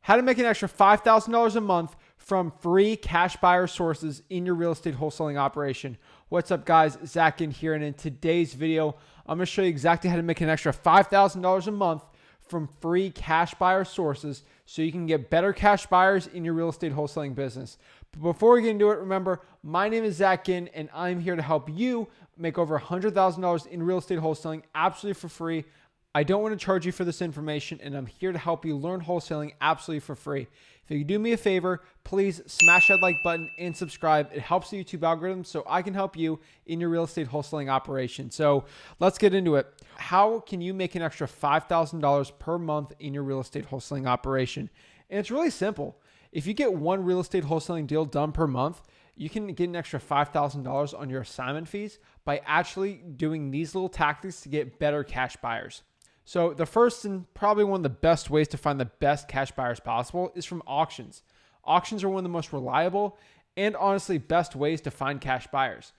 how to make an extra $5,000 a month from free cash buyer sources in your real estate wholesaling operation. What's up, guys? Zach Ginn here, and in today's video, I'm going to show you exactly how to make an extra $5,000 a month from free cash buyer sources so you can get better cash buyers in your real estate wholesaling business. But before we get into it, remember, my name is Zach Ginn, and I'm here to help you make over $100,000 in real estate wholesaling absolutely for free. I don't want to charge you for this information, and I'm here to help you learn wholesaling absolutely for free. If you do me a favor, please smash that like button and subscribe. It helps the YouTube algorithm so I can help you in your real estate wholesaling operation. So let's get into it. How can you make an extra $5,000 per month in your real estate wholesaling operation? And it's really simple. If you get one real estate wholesaling deal done per month, you can get an extra $5,000 on your assignment fees by actually doing these little tactics to get better cash buyers. So the first and probably one of the best ways to find the best cash buyers possible is from auctions. Auctions are one of the most reliable and honestly best ways to find cash buyers.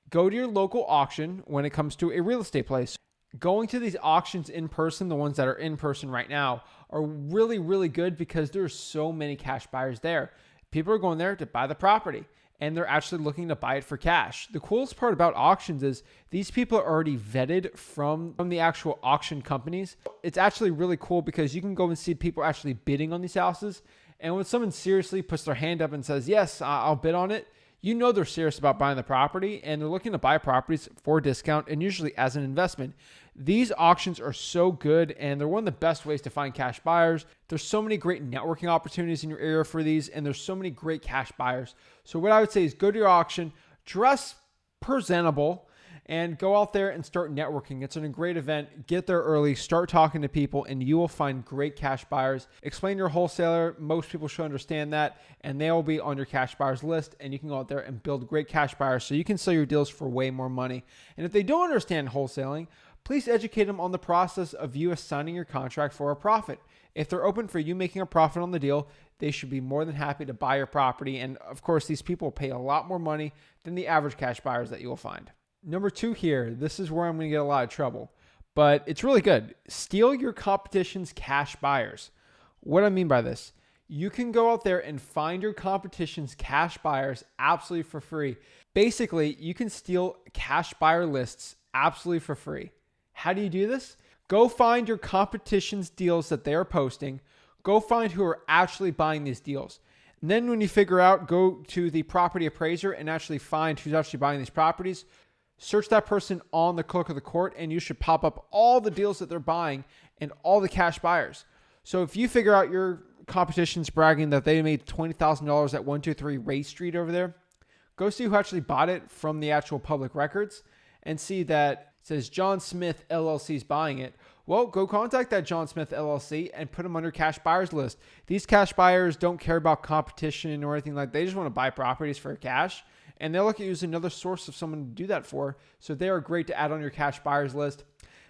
Go to your local auction when it comes to a real estate place. Going to these auctions in person, the ones that are in person right now, are really, really good because there's so many cash buyers there. People are going there to buy the property, and they're actually looking to buy it for cash. The coolest part about auctions is these people are already vetted from the actual auction companies. It's actually really cool because you can go and see people actually bidding on these houses. And when someone seriously puts their hand up and says, yes, I'll bid on it, you know they're serious about buying the property, and they're looking to buy properties for a discount and usually as an investment. These auctions are so good, and they're one of the best ways to find cash buyers. There's so many great networking opportunities in your area for these, and there's so many great cash buyers. So what I would say is go to your auction, dress presentable, and go out there and start networking. It's a great event. Get there early, start talking to people, and you will find great cash buyers. Explain your wholesaler. Most people should understand that, and they will be on your cash buyers list, and you can go out there and build great cash buyers so you can sell your deals for way more money. And if they don't understand wholesaling, please educate them on the process of you assigning your contract for a profit. If they're open for you making a profit on the deal, they should be more than happy to buy your property. And of course, these people pay a lot more money than the average cash buyers that you will find. Number 2 here, this is where I'm going to get a lot of trouble, but it's really good. Steal your competition's cash buyers. What I mean by this, you can go out there and find your competition's cash buyers absolutely for free. Basically, you can steal cash buyer lists absolutely for free. How do you do this? Go find your competition's deals that they are posting. Go find who are actually buying these deals. And then when you figure out, go to the property appraiser and actually find who's actually buying these properties. Search that person on the clerk of the court, and you should pop up all the deals that they're buying and all the cash buyers. So if you figure out your competition's bragging that they made $20,000 at 123 Ray Street over there, go see who actually bought it from the actual public records and see that it says John Smith LLC is buying it. Well, go contact that John Smith LLC and put them on your cash buyers list. These cash buyers don't care about competition or anything like that. They just want to buy properties for cash. And they'll look at you as another source of someone to do that for. So they are great to add on your cash buyers list.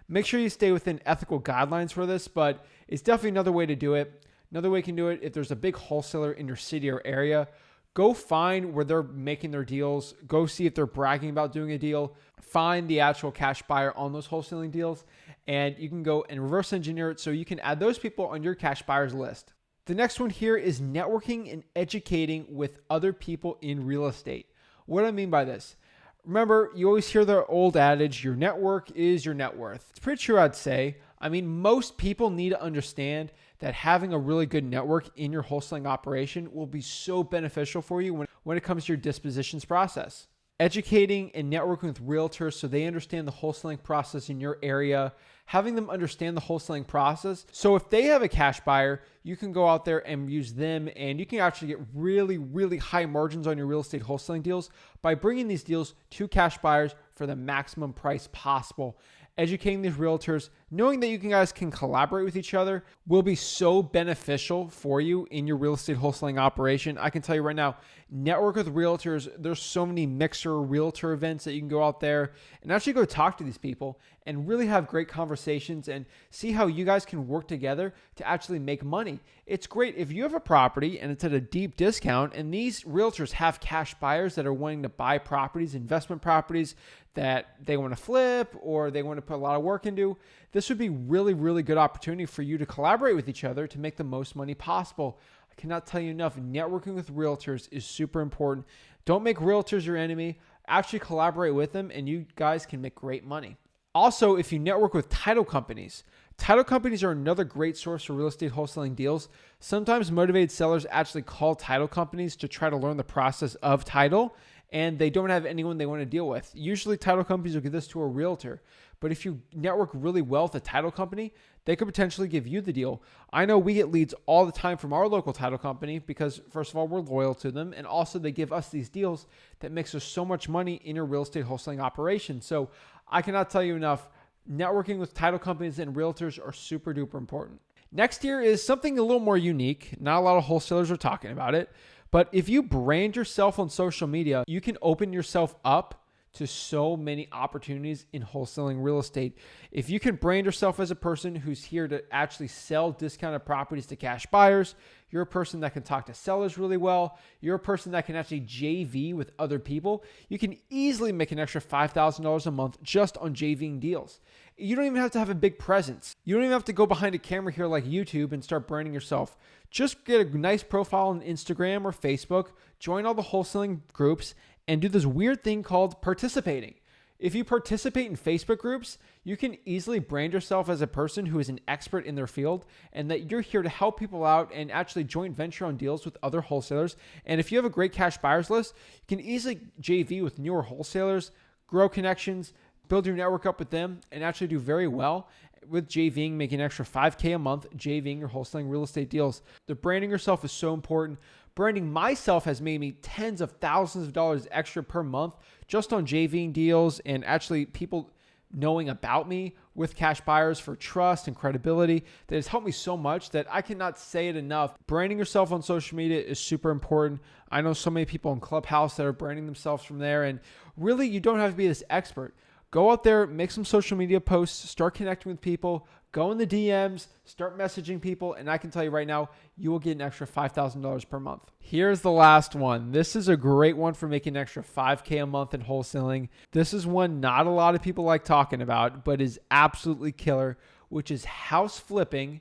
Make sure you stay within ethical guidelines for this, but it's definitely another way to do it. Another way you can do it, if there's a big wholesaler in your city or area, go find where they're making their deals. Go see if they're bragging about doing a deal. Find the actual cash buyer on those wholesaling deals, and you can go and reverse engineer it so you can add those people on your cash buyers list. The next one here is networking and educating with other people in real estate. What do I mean by this? Remember, you always hear the old adage, your network is your net worth. It's pretty true, I'd say. I mean, most people need to understand that having a really good network in your wholesaling operation will be so beneficial for you when it comes to your dispositions process. Educating and networking with realtors so they understand the wholesaling process in your area, having them understand the wholesaling process. So if they have a cash buyer, you can go out there and use them, and you can actually get really, really high margins on your real estate wholesaling deals by bringing these deals to cash buyers for the maximum price possible. Educating these realtors, knowing that you guys can collaborate with each other will be so beneficial for you in your real estate wholesaling operation. I can tell you right now, network with realtors. There's so many mixer realtor events that you can go out there and actually go talk to these people and really have great conversations and see how you guys can work together to actually make money. It's great if you have a property and it's at a deep discount and these realtors have cash buyers that are wanting to buy properties, investment properties that they want to flip or they want to put a lot of work into. This would be really, really good opportunity for you to collaborate with each other to make the most money possible. I cannot tell you enough. Networking with realtors is super important. Don't make realtors your enemy. Actually collaborate with them and you guys can make great money. Also, if you network with title companies are another great source for real estate wholesaling deals. Sometimes motivated sellers actually call title companies to try to learn the process of title, and they don't have anyone they want to deal with. Usually title companies will give this to a realtor, but if you network really well with a title company, they could potentially give you the deal. I know we get leads all the time from our local title company because first of all, we're loyal to them, and also they give us these deals that makes us so much money in your real estate wholesaling operation. So I cannot tell you enough, networking with title companies and realtors are super duper important. Next here is something a little more unique. Not a lot of wholesalers are talking about it, but if you brand yourself on social media, you can open yourself up to so many opportunities in wholesaling real estate. If you can brand yourself as a person who's here to actually sell discounted properties to cash buyers, you're a person that can talk to sellers really well, you're a person that can actually JV with other people, you can easily make an extra $5,000 a month just on JVing deals. You don't even have to have a big presence. You don't even have to go behind a camera here like YouTube and start branding yourself. Just get a nice profile on Instagram or Facebook, join all the wholesaling groups, and do this weird thing called participating. If you participate in Facebook groups, you can easily brand yourself as a person who is an expert in their field and that you're here to help people out and actually joint venture on deals with other wholesalers. And if you have a great cash buyers list, you can easily JV with newer wholesalers, grow connections, build your network up with them, and actually do very well with JVing, making an extra $5K a month, JVing your wholesaling real estate deals. The branding yourself is so important. Branding myself has made me tens of thousands of dollars extra per month just on JVing deals and actually people knowing about me with cash buyers for trust and credibility that has helped me so much that I cannot say it enough. Branding yourself on social media is super important. I know so many people in Clubhouse that are branding themselves from there, and really you don't have to be this expert. Go out there, make some social media posts, start connecting with people, go in the DMs, start messaging people, and I can tell you right now, you will get an extra $5,000 per month. Here's the last one. This is a great one for making an extra $5K a month in wholesaling. This is one not a lot of people like talking about, but is absolutely killer, which is house flipping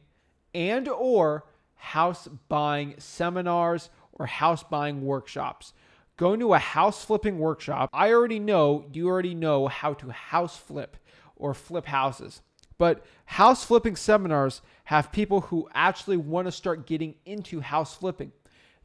and or house buying seminars or house buying workshops. Going to a house flipping workshop, you already know how to house flip or flip houses. But house flipping seminars have people who actually want to start getting into house flipping.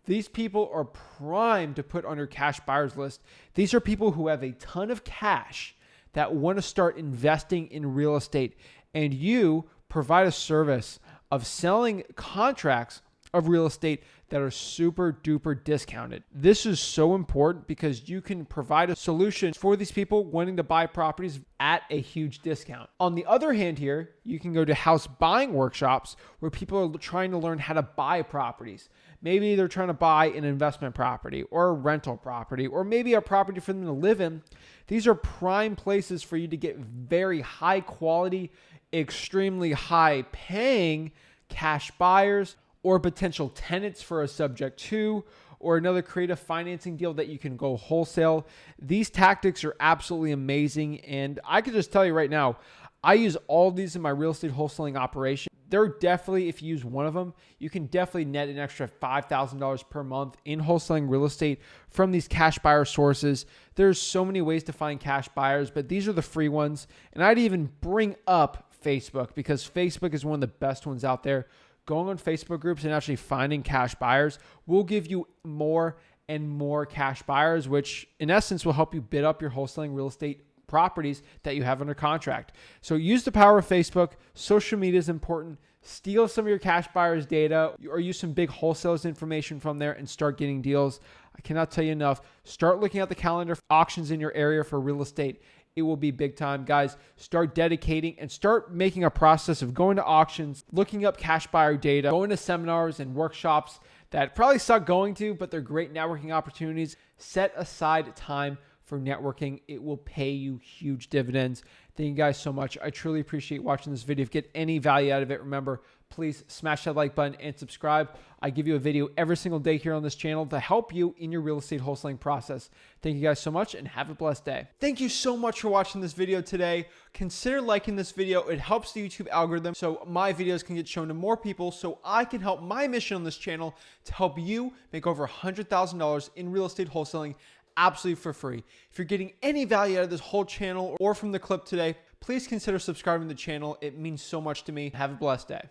These people are primed to put on your cash buyers list. These are people who have a ton of cash that want to start investing in real estate. And you provide a service of selling contracts of real estate that are super duper discounted. This is so important because you can provide a solution for these people wanting to buy properties at a huge discount. On the other hand here, you can go to house buying workshops where people are trying to learn how to buy properties. Maybe they're trying to buy an investment property or a rental property or maybe a property for them to live in. These are prime places for you to get very high quality, extremely high paying cash buyers or potential tenants for a subject to, or another creative financing deal that you can go wholesale. These tactics are absolutely amazing. And I could just tell you right now, I use all of these in my real estate wholesaling operation. They're definitely, if you use one of them, you can definitely net an extra $5,000 per month in wholesaling real estate from these cash buyer sources. There's so many ways to find cash buyers, but these are the free ones. And I'd even bring up Facebook because Facebook is one of the best ones out there. Going on Facebook groups and actually finding cash buyers will give you more and more cash buyers, which in essence will help you bid up your wholesaling real estate properties that you have under contract. So use the power of Facebook. Social media is important. Steal some of your cash buyers' data or use some big wholesalers information from there and start getting deals. I cannot tell you enough. Start looking at the calendar for auctions in your area for real estate. It will be big time. Guys, start dedicating and start making a process of going to auctions, looking up cash buyer data, going to seminars and workshops that probably suck going to, but they're great networking opportunities. Set aside time for networking. It will pay you huge dividends. Thank you guys so much. I truly appreciate watching this video. If you get any value out of it, remember, please smash that like button and subscribe. I give you a video every single day here on this channel to help you in your real estate wholesaling process. Thank you guys so much and have a blessed day. Thank you so much for watching this video today. Consider liking this video. It helps the YouTube algorithm so my videos can get shown to more people so I can help my mission on this channel to help you make over $100,000 in real estate wholesaling absolutely for free. If you're getting any value out of this whole channel or from the clip today, please consider subscribing to the channel. It means so much to me. Have a blessed day.